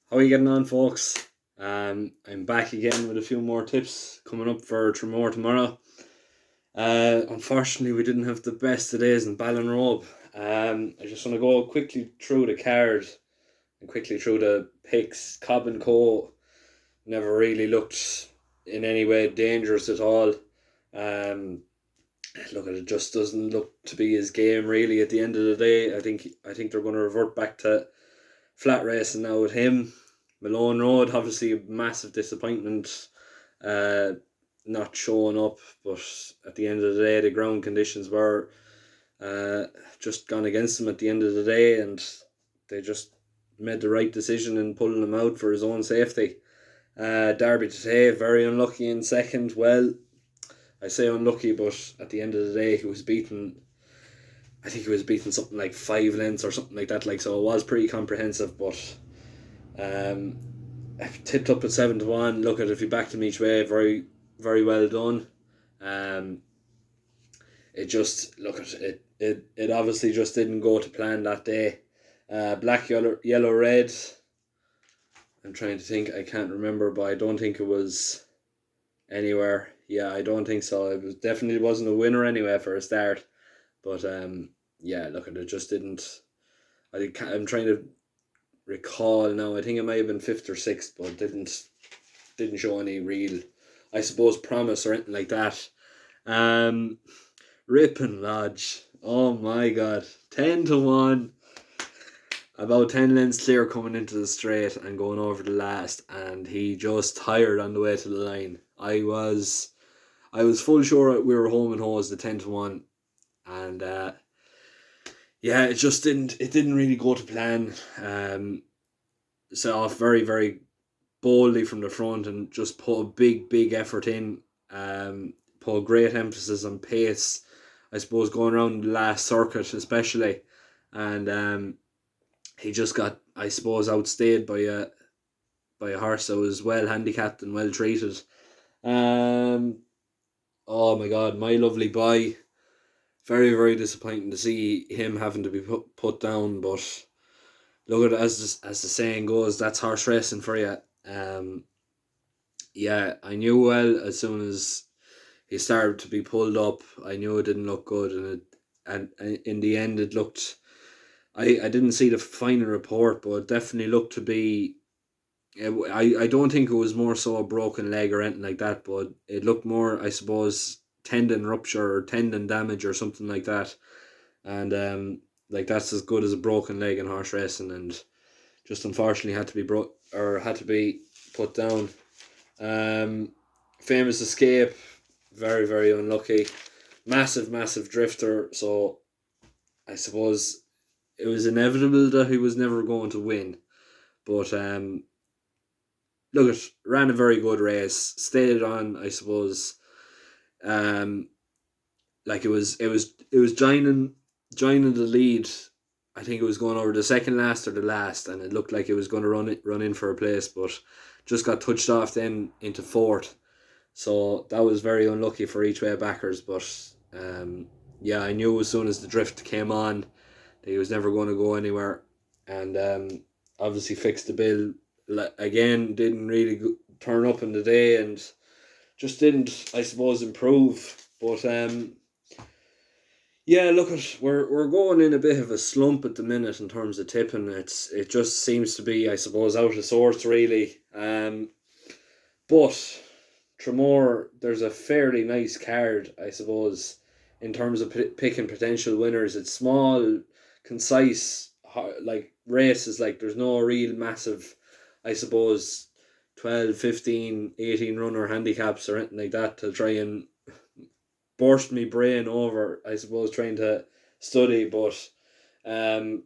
How are you getting on, folks? I'm back again with a few more tips coming up for Tramore tomorrow. Unfortunately, we didn't have the best of days in Ballinrobe. I just want to go quickly through the card and quickly through the picks. Cobb and Co. never really looked in any way dangerous at all. Um, Look, it just doesn't look to be his game really. At the end of the day, I think they're going to revert back to flat racing now with him. Malone Road, obviously a massive disappointment, uh, not showing up. But at the end of the day, the ground conditions were uh, just gone against him at the end of the day, and they just made the right decision in pulling him out for his own safety. Derby today, very unlucky in second. Well, I say unlucky, but at the end of the day, he was beaten. I think he was beaten something like 5 lengths or something like that. Like, so it was pretty comprehensive, but um, tipped up at 7-1. Look at, if you backed him each way, very very well done. Um, it just look at it. It obviously just didn't go to plan that day. Black, yellow, red. I'm trying to think. I can't remember, but I don't think it was anywhere. Yeah, I don't think so. It was definitely wasn't a winner anyway for a start. But yeah, look at it. Just didn't. I'm trying to recall now. I think it might have been fifth or sixth, but didn't show any real, I suppose, promise or anything like that. Um, Ripon Lodge. Oh my god, 10-1. About 10 lengths clear coming into the straight and going over the last, and he just tired on the way to the line. I was full sure we were home and hose the 10-1, and yeah, it didn't really go to plan. Set off very very boldly from the front and just put a big effort in. Put a great emphasis on pace. I suppose going around the last circuit especially, and he just got, I suppose, outstayed by a horse that was well handicapped and well treated. Um, oh my God, my lovely boy. Very very disappointing to see him having to be put down, but look at it, as the saying goes, that's horse racing for you. Yeah, I knew well as soon as he started to be pulled up. I knew it didn't look good, and in the end, it looked. I didn't see the final report, but it definitely looked to be. I don't think it was more so a broken leg or anything like that, but it looked more, I suppose, tendon rupture or tendon damage or something like that, and like that's as good as a broken leg in horse racing, and just unfortunately had to be had to be put down. Um, Famous escape, very very unlucky, massive drifter. So I suppose it was inevitable that he was never going to win. But look, it ran a very good race, stayed on. I suppose um, like it was joining the lead. I think it was going over the second last or the last, and it looked like it was going to run in for a place, but just got touched off then into fourth. So that was very unlucky for each way backers. But yeah, I knew as soon as the drift came on that he was never going to go anywhere, and obviously fixed the bill again. Didn't really turn up in the day, and just didn't, I suppose, improve. But yeah, look at, we're going in a bit of a slump at the minute in terms of tipping. It just seems to be, I suppose, out of sorts really. But Tramore, there's a fairly nice card, I suppose, in terms of picking potential winners. It's small, concise, like races. Like, there's no real massive, I suppose, 12, 15, 18 runner handicaps or anything like that to try and burst my brain over, I suppose, trying to study. But um,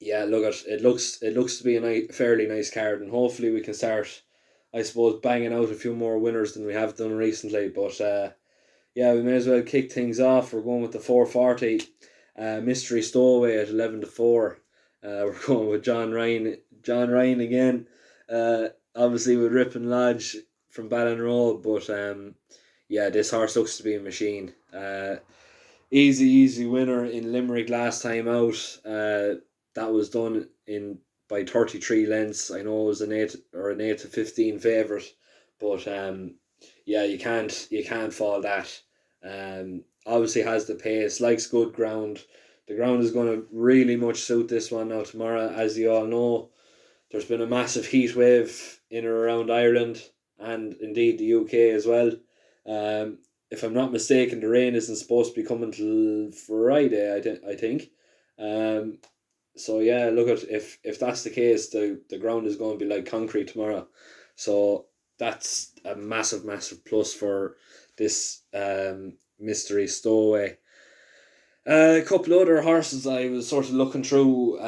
yeah, look at it looks to be a fairly nice card, and hopefully we can start, I suppose, banging out a few more winners than we have done recently. But yeah, we may as well kick things off. We're going with the 440 mystery stowaway at 11-4. We're going with John Ryan. John Ryan again. Obviously with Ripon Lodge from Ballinrobe, but yeah, this horse looks to be a machine. Easy winner in Limerick last time out. That was done in by 33 lengths. I know it was an 8 to 15 favourite, but yeah, you can't fall that. Obviously has the pace, likes good ground. The ground is going to really much suit this one now tomorrow, as you all know. There's been a massive heat wave in or around Ireland and indeed the UK as well. Um, if I'm not mistaken, the rain isn't supposed to be coming till Friday. I think. Um, so yeah, look at if that's the case, the ground is going to be like concrete tomorrow. So that's a massive plus for this mystery stowaway. A couple of other horses I was sort of looking through.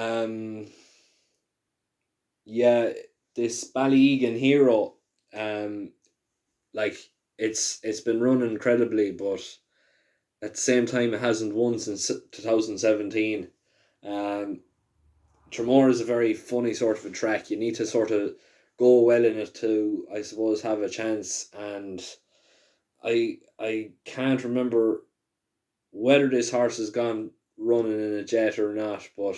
Yeah, this Ballyegan Hero. Um, like it's been running incredibly, but at the same time, it hasn't won since 2017. Um, Tramore is a very funny sort of a track. You need to sort of go well in it to, I suppose, have a chance. And I can't remember whether this horse has gone running in a jet or not, but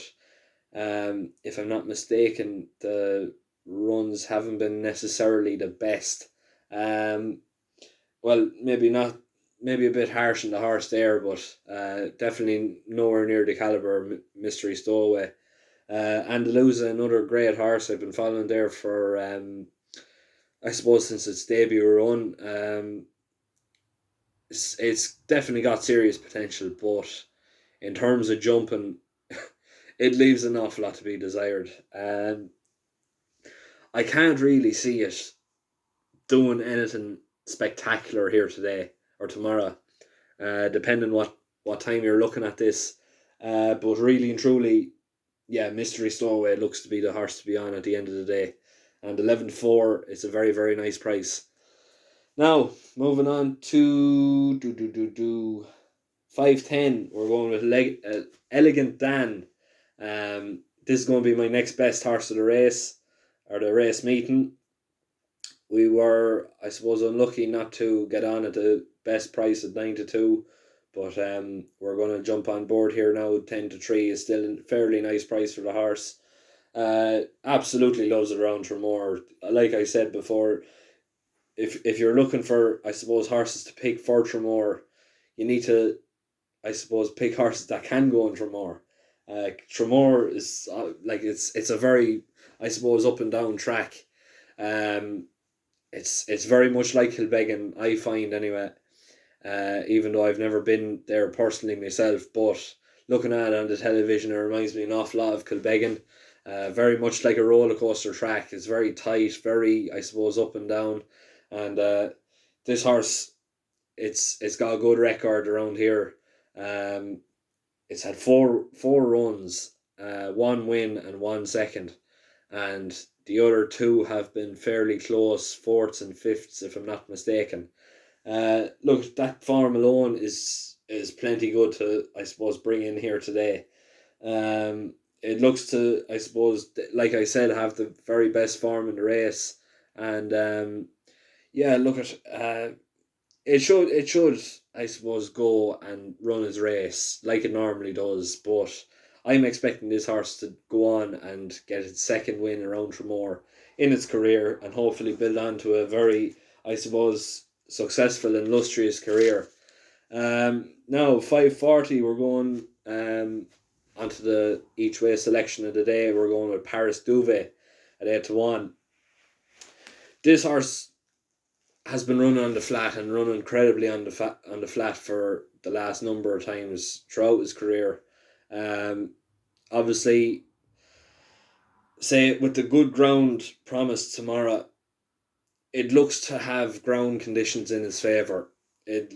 if I'm not mistaken, the runs haven't been necessarily the best. Um, well, maybe not, maybe a bit harsh on the horse there, but definitely nowhere near the caliber of Mystery Stowaway. Andalusia, another great horse I've been following there for, I suppose, since its debut run. It's definitely got serious potential, but in terms of jumping, it leaves an awful lot to be desired. I can't really see it doing anything spectacular here today or tomorrow, depending what time you're looking at this. But really and truly, yeah, Mystery Stowaway looks to be the horse to be on at the end of the day. And 11-4 is a very, very nice price. Now, moving on to 510. We're going with Elegant Dan. This is going to be my next best horse of the race, or the race meeting. We were, I suppose, unlucky not to get on at the best price at 9-2, but we're going to jump on board here now. 10-3 is still a fairly nice price for the horse. Absolutely loves it around Tramore. Like I said before, if you're looking for, I suppose, horses to pick for Tramore, you need to, I suppose, pick horses that can go in Tramore. Tramore is it's a very, I suppose, up and down track. It's very much like Kilbeggan, I find anyway. Even though I've never been there personally myself, but looking at it on the television, it reminds me an awful lot of Kilbeggan. Very much like a roller coaster track. It's very tight, very, I suppose, up and down. And this horse, it's got a good record around here. It's had four runs, one win and one second, and the other two have been fairly close, fourths and fifths, if I'm not mistaken. Look, that form alone is plenty good to, I suppose, bring in here today. It looks to, I suppose, like I said, have the very best form in the race, and yeah, look at it should, I suppose, go and run his race like it normally does, but I'm expecting this horse to go on and get its second win around Tramore in its career and hopefully build on to a very, I suppose, successful and illustrious career. Now 540, we're going onto the each way selection of the day. We're going with Paris Duvet at 8-1. This horse has been running on the flat and run incredibly on the flat for the last number of times throughout his career. Obviously, say with the good ground promised tomorrow, it looks to have ground conditions in his favour. It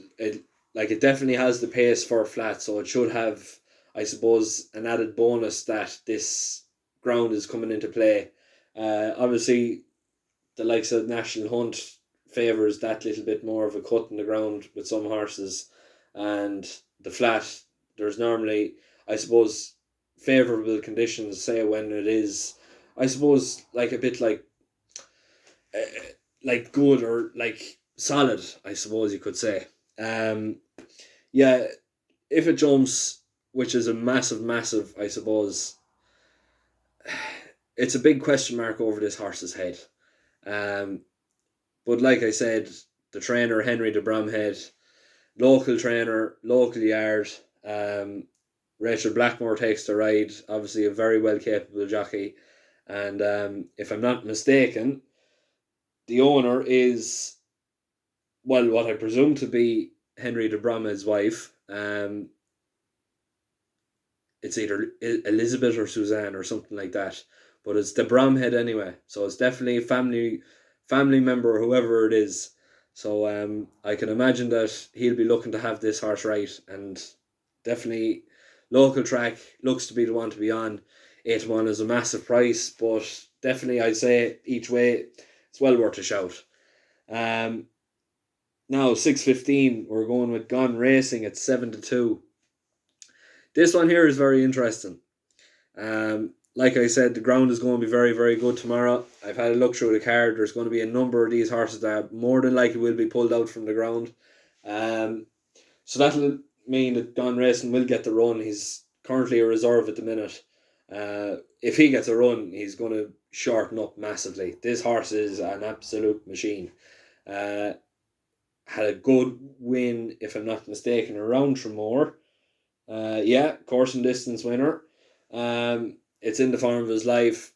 definitely has the pace for a flat, so it should have, I suppose, an added bonus that this ground is coming into play. Obviously, the likes of National Hunt favours that little bit more of a cut in the ground with some horses, and the flat, there's normally, I suppose, favourable conditions, say when it is, I suppose, like a bit like good or like solid, I suppose you could say. Yeah, if it jumps, which is a massive, I suppose, it's a big question mark over this horse's head. Um, but like I said, the trainer Henry de Bromhead, local trainer, local yard. Um, Rachel Blackmore takes the ride. Obviously, a very well capable jockey, and if I'm not mistaken, the owner is, well, what I presume to be Henry de Bromhead's wife. It's either Elizabeth or Suzanne or something like that, but it's the Bromhead anyway. So it's definitely a family member or whoever it is. So I can imagine that he'll be looking to have this horse right, and definitely local track looks to be the one to be on. 8-1 is a massive price, but definitely I'd say each way it's well worth a shout. Um, Now 6:15, we're going with Gone Racing at 7-2. This one here is very interesting. Like I said, the ground is going to be very, very good tomorrow. I've had a look through the card. There's going to be a number of these horses that more than likely will be pulled out from the ground. So that'll mean that Don Racing will get the run. He's currently a reserve at the minute. If he gets a run, he's going to shorten up massively. This horse is an absolute machine. Had a good win, if I'm not mistaken, around Tramore. Yeah, course and distance winner. It's in the form of his life.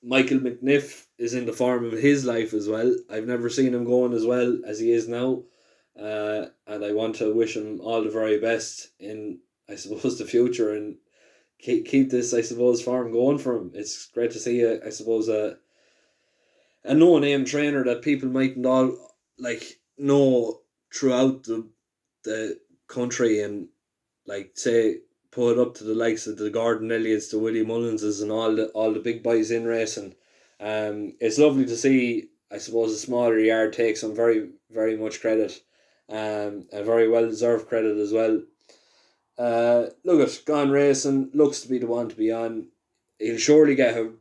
Michael McNiff is in the form of his life as well. I've never seen him going as well as he is now. And I want to wish him all the very best in, I suppose, the future, and keep this, I suppose, form going for him. It's great to see, I suppose, a no-name trainer that people mightn't all know throughout the country, and say put it up to the likes of the Gordon Elliots, the Willie Mullinses, and all the big boys in racing. It's lovely to see, I suppose, a smaller yard take some very, very much credit, and very well deserved credit as well. Look at Gone Racing, looks to be the one to be on. He'll surely get a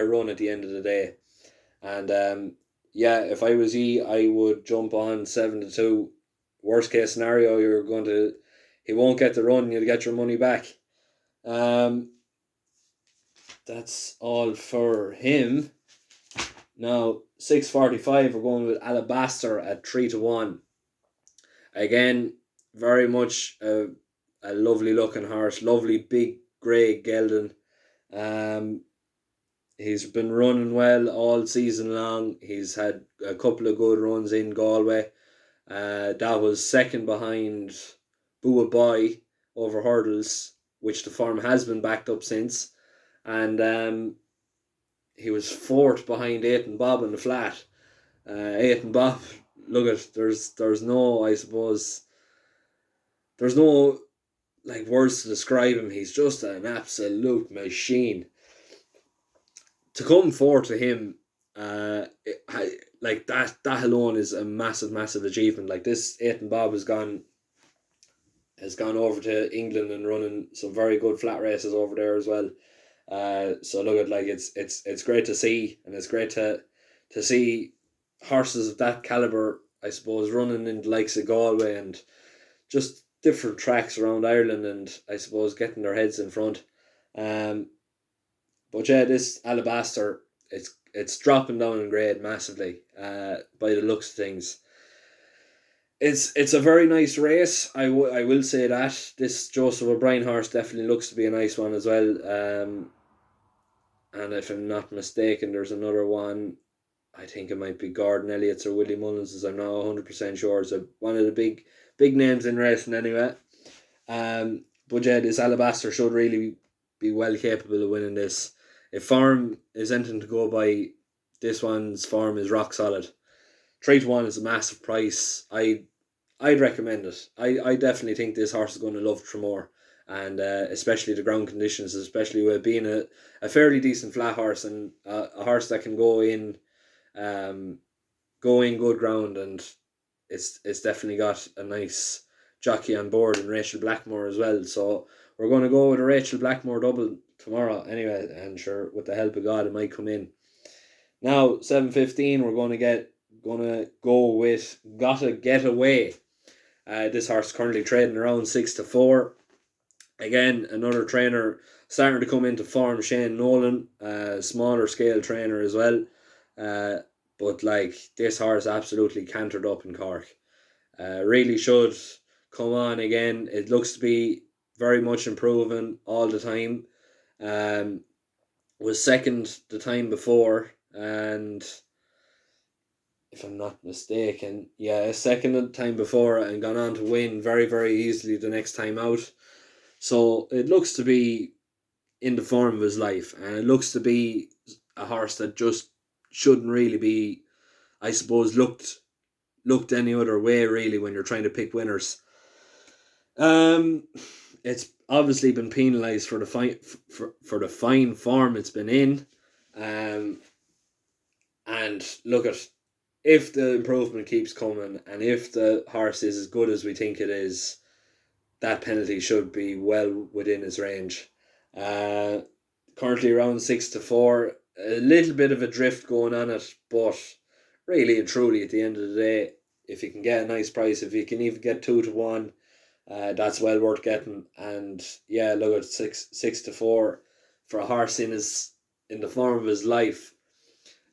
run at the end of the day. And yeah, if I was I would jump on 7-2. Worst case scenario, he won't get the run. You'll get your money back. That's all for him. Now 6:45, we're going with Alabaster at 3-1. Again, very much a lovely looking horse, lovely big grey gelding. He's been running well all season long. He's had a couple of good runs in Galway. That was second behind Bua Boy over hurdles, which the form has been backed up since. And he was fourth behind Aiton Bob in the flat. Aiton Bob, look at, there's no, I suppose, there's no words to describe him. He's just an absolute machine. To come forward to him, that alone is a massive achievement. Like this, Aiton Bob has gone over to England and running some very good flat races over there as well. So look at, it's great to see, and it's great to see horses of that caliber, I suppose, running in the likes of Galway and just different tracks around Ireland, and I suppose getting their heads in front. But yeah, this Alabaster, it's dropping down in grade massively, by the looks of things. It's a very nice race. I will say that this Joseph O'Brien horse definitely looks to be a nice one as well. And if I'm not mistaken, there's another one. I think it might be Gordon Elliott's or Willie Mullins. I'm not 100% sure. It's one of the big names in racing anyway. But yeah, this Alabaster should really be well capable of winning this. If form is anything to go by, this one's form is rock solid. 3-1 is a massive price. I'd recommend it. I definitely think this horse is going to love Tramore, and especially the ground conditions, especially with being a fairly decent flat horse, and a horse that can go in good ground, and it's definitely got a nice jockey on board, and Rachel Blackmore as well. So we're going to go with a Rachel Blackmore double tomorrow anyway, and sure, with the help of God, it might come in. Now 7:15, we're going to go with Gotta Get Away. This horse is currently trading around 6-4. Again, another trainer starting to come into form, Shane Nolan, smaller scale trainer as well. Uh, but like this horse absolutely cantered up in Cork. Really should come on again. It looks to be very much improving all the time. Um, was second the time before, and if I'm not mistaken, yeah, second the time before, and gone on to win very, very easily the next time out. So it looks to be in the form of his life, and it looks to be a horse that just shouldn't really be, I suppose, looked any other way really when you're trying to pick winners. Um, it's obviously been penalised for the for the fine form it's been in, um, and look at if the improvement keeps coming and if the horse is as good as we think it is, that penalty should be well within its range. Uh, Currently around 6-4, a little bit of a drift going on it, but really and truly at the end of the day, if you can get a nice price, if you can even get 2-1, that's well worth getting. And yeah, look at 6-4 for a horse in the form of his life,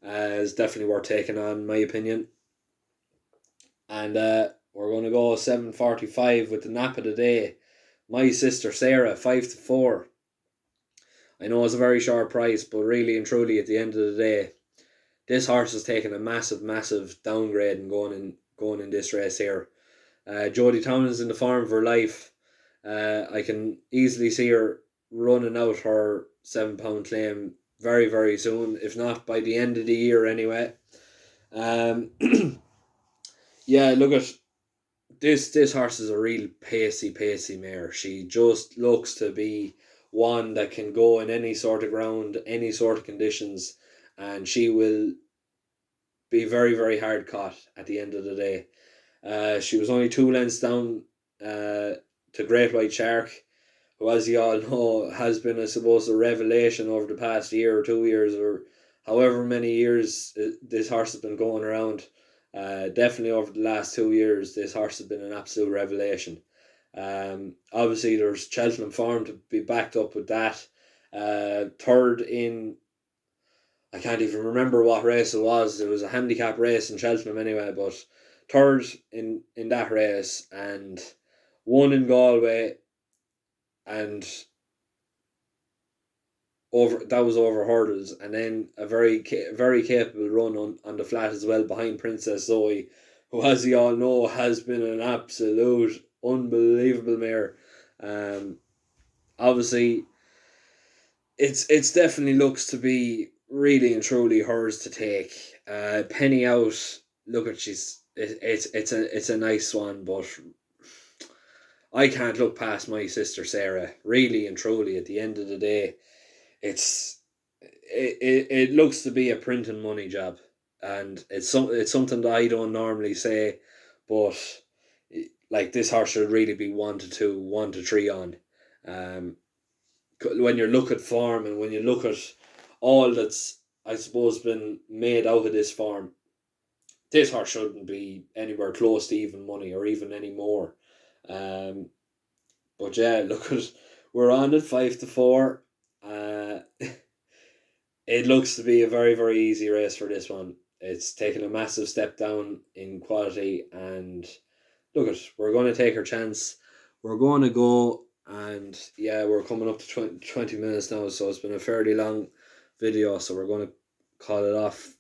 is definitely worth taking on, in my opinion. And we're going to go 7.45 with the nap of the day. My sister Sarah, 5-4. I know it's a very short price, but really and truly, at the end of the day, this horse has taken a massive, massive downgrade and going in this race here. Jodie Town is in the form of her life. I can easily see her running out her £7 claim very, very soon, if not by the end of the year anyway. Um, yeah, look at this horse is a real pacey mare. She just looks to be one that can go in any sort of ground, any sort of conditions, and she will be very, very hard caught at the end of the day. She was only 2 lengths down to Great White Shark, who, as you all know, has been, I suppose, a revelation over the past year or 2 years, or however many years this horse has been going around. Definitely over the last 2 years, this horse has been an absolute revelation. Obviously, there's Cheltenham form to be backed up with that. Third in, I can't even remember what race it was. It was a handicap race in Cheltenham anyway, but third in that race, and one in Galway, and over hurdles, and then a very capable run on the flat as well behind Princess Zoe, who, as you all know, has been an absolute unbelievable mare. Obviously, it's definitely looks to be really and truly hers to take. Penny out. Look at it's a nice one, but I can't look past my sister Sarah. Really and truly, at the end of the day, it's it looks to be a printing money job, and it's something that I don't normally say, but like this horse should really be 1-2, 1-3 on. Um, when you look at form and when you look at all that's, I suppose, been made out of this form, this horse shouldn't be anywhere close to even money or even any more. Um, but yeah, look at we're on at 5-4. It looks to be a very, very easy race for this one. It's taken a massive step down in quality, and look at we're going to take our chance. We're going to go, and yeah, we're coming up to 20 minutes now, so it's been a fairly long video, so we're going to call it off.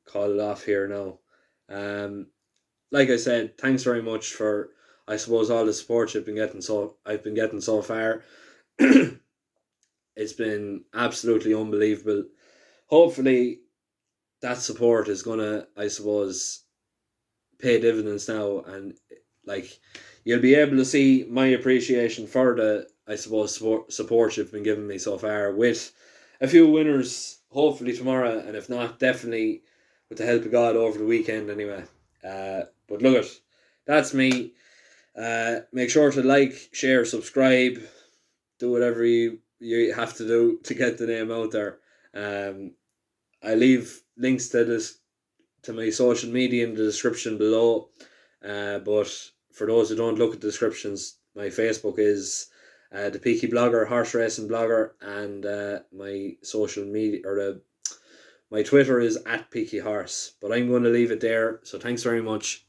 Call it off here now. Like I said, thanks very much for, I suppose, all the support I've been getting so far. It's been absolutely unbelievable. Hopefully that support is gonna, I suppose, pay dividends now, and like you'll be able to see my appreciation for the, I suppose, support you've been giving me so far, with a few winners hopefully tomorrow, and if not, definitely with the help of God over the weekend anyway. But look at that's me. Make sure to like, share, subscribe, do whatever you have to do to get the name out there. I leave links to this to my social media in the description below. But for those who don't look at the descriptions, my Facebook is the Peaky blogger, horse racing blogger, and my social media, my Twitter is @PeakyHorse. But I'm going to leave it there. So thanks very much.